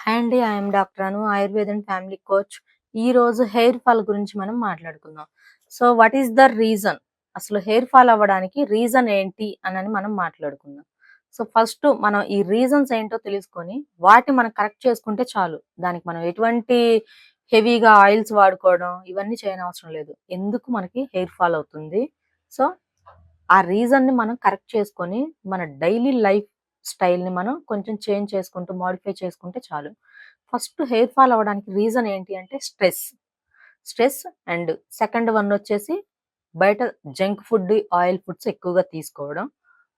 Hi అండి. I'm doctor Anu. Ayurved and family coach. ఈరోజు hair fall గురించి మనం మాట్లాడుకుందాం. So, what is the reason? అసలు హెయిర్ ఫాల్ అవ్వడానికి రీజన్ ఏంటి అనని మనం మాట్లాడుకుందాం. సో, ఫస్ట్ మనం ఈ రీజన్స్ ఏంటో తెలుసుకొని, వాటిని మనం కరెక్ట్ చేసుకుంటే చాలు. దానికి మనం ఎటువంటి హెవీగా ఆయిల్స్ వాడుకోవడం ఇవన్నీ చేయనవసరం లేదు. ఎందుకు మనకి హెయిర్ ఫాల్ అవుతుంది? సో, ఆ రీజన్‌ని మనం కరెక్ట్ చేసుకొని, మన డైలీ లైఫ్ స్టైల్‌ని మనం కొంచెం చేంజ్ చేసుకుంటూ, మోడిఫై చేసుకుంటే చాలు. ఫస్ట్ హెయిర్ ఫాల్ అవ్వడానికి రీజన్ ఏంటి అంటే stress. Stress and second one వచ్చేసి బయట జంక్ ఫుడ్, ఆయిల్ ఫుడ్స్ ఎక్కువగా తీసుకోవడం.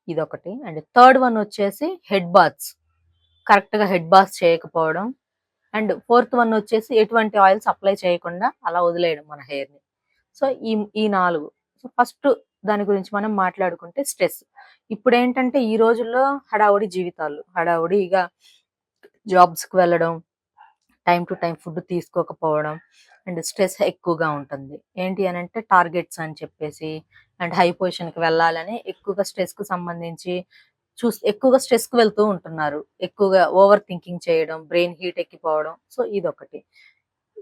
ఇదొకటి. అండ్ థర్డ్ వన్ వచ్చేసి హెడ్ బాత్స్. కరెక్ట్‌గా హెడ్ బాత్స్ చేయకపోవడం. అండ్ ఫోర్త్ వన్ వచ్చేసి ఎటువంటి ఆయిల్స్ అప్లై చేయకుండా అలా వదిలేయడం మన హెయిర్‌ని. సో, ఈ 4. సో, ఫస్ట్ దాని గురించి మనం మాట్లాడుకుంటే స్ట్రెస్. ఇప్పుడేంటంటే ఈ రోజుల్లో హడావుడి జీవితాలు. హడావుడిగా జాబ్స్‌కి వెళ్ళడం, టైమ్ టు టైమ్ ఫుడ్ తీసుకోకపోవడం అండ్ స్ట్రెస్ ఎక్కువగా ఉంటుంది. ఏంటి అనంటే టార్గెట్స్ అని చెప్పేసి అండ్ హై పొజిషన్‌కి వెళ్ళాలని ఎక్కువగా స్ట్రెస్‌కు సంబంధించి ఎక్కువగా స్ట్రెస్‌కి వెళ్తూ ఉంటున్నారు. ఎక్కువగా ఓవర్ థింకింగ్ చేయడం, బ్రెయిన్ హీట్ ఎక్కిపోవడం. సో, ఇదొకటి.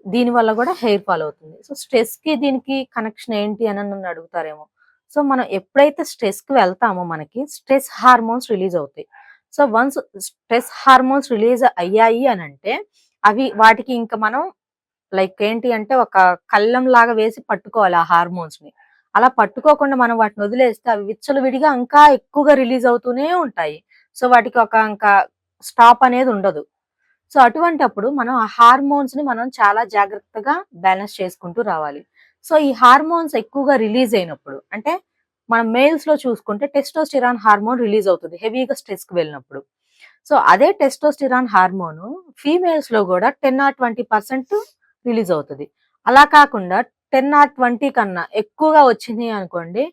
దీనివల్ల గూడా హెయిర్ ఫాల్ అవుతుంది. సో, స్ట్రెస్‌కి దీనికి కనెక్షన్ ఏంటి అని నన్ను అడుగుతారేమో. సో, మనం ఎప్పుడైతే స్ట్రెస్‌కి వెళ్తామో మనకి స్ట్రెస్ హార్మోన్స్ రిలీజ్ అవుతాయి. So, once stress hormones release అయ్యాయి అనంటే వాటికి ఇంక మనం లైక్ ఏంటి అంటే ఒక కళ్ళెంలాగా వేసి పట్టుకోవాలి ఆ హార్మోన్స్‌ని. అలా పట్టుకోకుండా మనం వాటిని వదిలేస్తే అవి విచ్చలవిడిగా ఇంకా ఎక్కువగా రిలీజ్ అవుతూనే ఉంటాయి. సో, వాటికి ఇంకా స్టాప్ అనేది ఉండదు. సో, అటువంటప్పుడు మనం ఆ హార్మోన్స్‌ని మనం చాలా జాగ్రత్తగా బ్యాలెన్స్ చేసుకుంటూ రావాలి. సో, ఈ హార్మోన్స్ ఎక్కువగా రిలీజ్ అయినప్పుడు అంటే మనం మేల్స్‌లో చూసుకుంటే టెస్టోస్టెరాన్ హార్మోన్ రిలీజ్ అవుతది హెవీగా స్ట్రెస్‌కి వెళ్ళినప్పుడు. సో, అదే టెస్టోస్టెరాన్ హార్మోను ఫీమేల్స్‌లో గూడా 10 ఆర్ 20% రిలీజ్ అవుతది. అలా కాకుండా 10 ఆర్ 20 కన్నా ఎక్కువగా వచ్చింది అనుకోండి,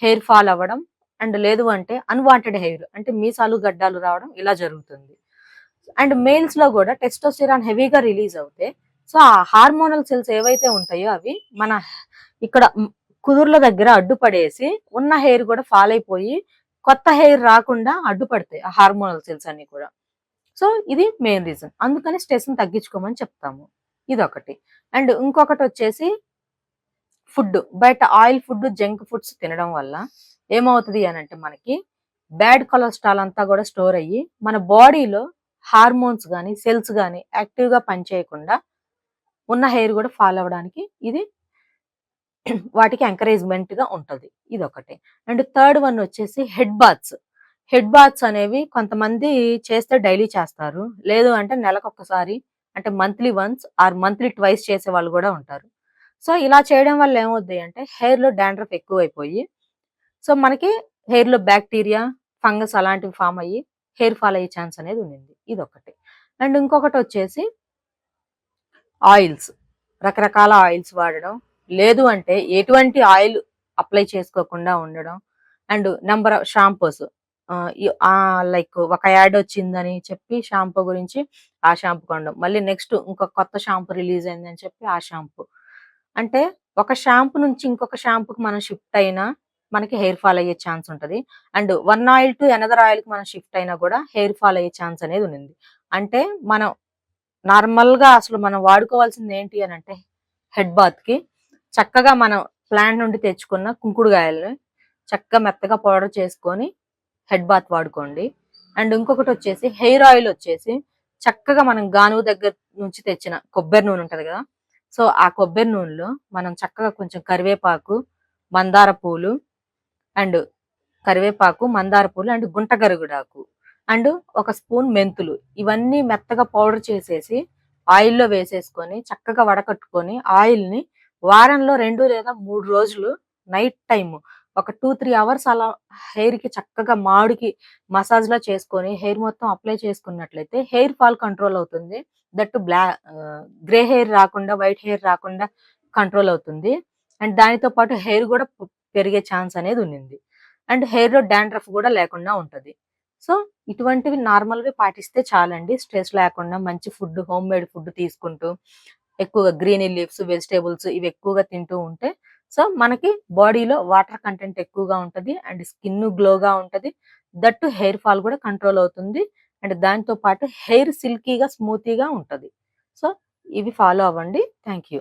హెయిర్ ఫాల్ అవ్వడం అండ్ లేదు అంటే అన్‌వాంటెడ్ హెయిర్ అంటే మీసాలు, గడ్డాలు రావడం ఇలా జరుగుతుంది. అండ్ మేల్స్‌లో గూడా టెస్టోస్టెరాన్ హెవీగా రిలీజ్ అవుతే, సో, ఆ హార్మోనల్ సెల్స్ ఏవైతే ఉంటాయో అవి మన ఇక్కడ కుదుర్ల దగ్గర అడ్డుపడేసి ఉన్న హెయిర్ గూడా ఫాల్ అయిపోయి, కొత్త హెయిర్ రాకుండా అడ్డుపడతాయి. ఆ హార్మోనల్ సెల్స్ అన్నీ కూడా. సో, ఇది మెయిన్ రీజన్. అందుకని స్ట్రెస్‌ని తగ్గించుకోమని చెప్తాము. ఇదొకటి. అండ్ ఇంకొకటొచ్చేసి ఫుడ్. బయట ఆయిల్ ఫుడ్, జంక్ ఫుడ్స్ తినడం వల్ల ఏమవుతది అనంటే మనకి బ్యాడ్ కొలెస్ట్రాల్ అంతా గూడా స్టోర్ అయ్యి, మన బాడీలో హార్మోన్స్ గాని, సెల్స్ గాని యాక్టివ్‌గా పనిచేయకుండా ఉన్న హెయిర్ గూడా ఫాల్ అవ్వడానికి ఇది వాటికి ఎంకరేజ్‌మెంట్‌గా ఉంటది. ఇదొకటి. అండ్ థర్డ్ వన్ వచ్చేసి హెడ్ బాత్స్. హెడ్ బాత్స్ అనేవి కొంతమంది చేస్తే డైలీ చేస్తారు. లేదు అంటే నెలకొకసారి అంటే monthly once or monthly twice చేసేవాళ్ళు గూడా ఉంటారు. సో, ఇలా చేయడం వల్ల ఏమవుద్ది అంటే హెయిర్‌లో డాండ్రఫ్ ఎక్కువైపోయి, సో, మనకి హెయిర్‌లో బాక్టీరియా, ఫంగస్ అలాంటివి ఫార్మ్ అయ్యి హెయిర్ ఫాల్ అయ్యే ఛాన్స్ అనేది ఉండింది. ఇదొకటి. అండ్ ఇంకొకటొచ్చేసి ఆయిల్స్. రకరకాల ఆయిల్స్ వాడడం. లేదు అంటే ఎటువంటి ఆయిల్ అప్లై చేసుకోకుండా ఉండడం. And number of shampoos. Like ఒక యాడ్ వచ్చిందని చెప్పి షాంపూ గురించి ఆ షాంపూ కొనడం. మళ్ళీ నెక్స్ట్ ఇంకొక కొత్త షాంపూ రిలీజ్ అయిందని చెప్పి ఆ షాంపూ. అంటే ఒక షాంపూ నుంచి ఇంకొక షాంపూకి మనం షిఫ్ట్ అయినా మనకి హెయిర్ ఫాల్ అయ్యే ఛాన్స్ ఉంటది. And one oil to another ఆయిల్‌కి మనం షిఫ్ట్ అయినా కూడా హెయిర్ ఫాల్ అయ్యే ఛాన్స్ అనేది ఉంది. అంటే మనం నార్మల్‌గా అసలు మనం వాడుకోవాల్సింది ఏంటి అనంటే హెడ్ బాత్‌కి చక్కగా మనం ప్లాంట్ నుండి తెచ్చుకున్న కుంకుడుగాయల్ని చక్కగా మెత్తగా పౌడర్ చేసుకొని హెడ్ బాత్ వాడుకోండి. అండ్ ఇంకొకటొచ్చేసి హెయిర్ ఆయిల్ వచ్చేసి చక్కగా మనం గానుగ దగ్గర నుంచి తెచ్చిన కొబ్బరి నూనె ఉంటది గదా! సో, ఆ కొబ్బరి నూనెలో మనం చక్కగా కొంచెం కరివేపాకు, మందార పూలు అండ్ మందార పూలు అండ్ గుంట గరుగుడాకు అండ్ ఒక స్పూన్ మెంతులు ఇవన్నీ మెత్తగా పౌడర్ చేసేసి ఆయిల్‌లో వేసేసుకొని చక్కగా వడకట్టుకొని ఆయిల్‌ని వారంలో 2 లేదా 3 రోజులు నైట్ టైమ్ ఒక 2, 3 అవర్స్ అలా హెయిర్‌కి చక్కగా మాడుకి మసాజ్‌లా చేసుకొని హెయిర్ మొత్తం అప్లై చేసుకున్నట్లయితే హెయిర్ ఫాల్ కంట్రోల్ అవుతుంది. దట్ గ్రే హెయిర్ రాకుండా, వైట్ హెయిర్ రాకుండా కంట్రోల్ అవుతుంది. అండ్ దానితో పాటు హెయిర్ గూడా పెరిగే ఛాన్స్ అనేది ఉండింది. అండ్ హెయిర్‌లో డాండ్రఫ్ గూడా లేకుండా ఉంటది. సో, ఇటువంటివి నార్మల్‌వి పాటిస్తే చాలండి. స్ట్రెస్ లేకుండా మంచి ఫుడ్, హోమ్ మేడ్ ఫుడ్ తీసుకుంటూ, ఎక్కువగా గ్రీనీ లీవ్స్, వెజిటబుల్స్ ఇవి ఎక్కువగా తింటూ ఉంటే, సో, మనకి బాడీలో వాటర్ కంటెంట్ ఎక్కువగా ఉంటది. అండ్ స్కిన్ గ్లోగా ఉంటది. దట్టు హెయిర్ ఫాల్ గూడా కంట్రోల్ అవుతుంది. అండ్ దాంతో పాటు హెయిర్ సిల్కీగా, స్మూతీగా ఉంటది. సో, ఇవి ఫాలో అవ్వండి. Thank you.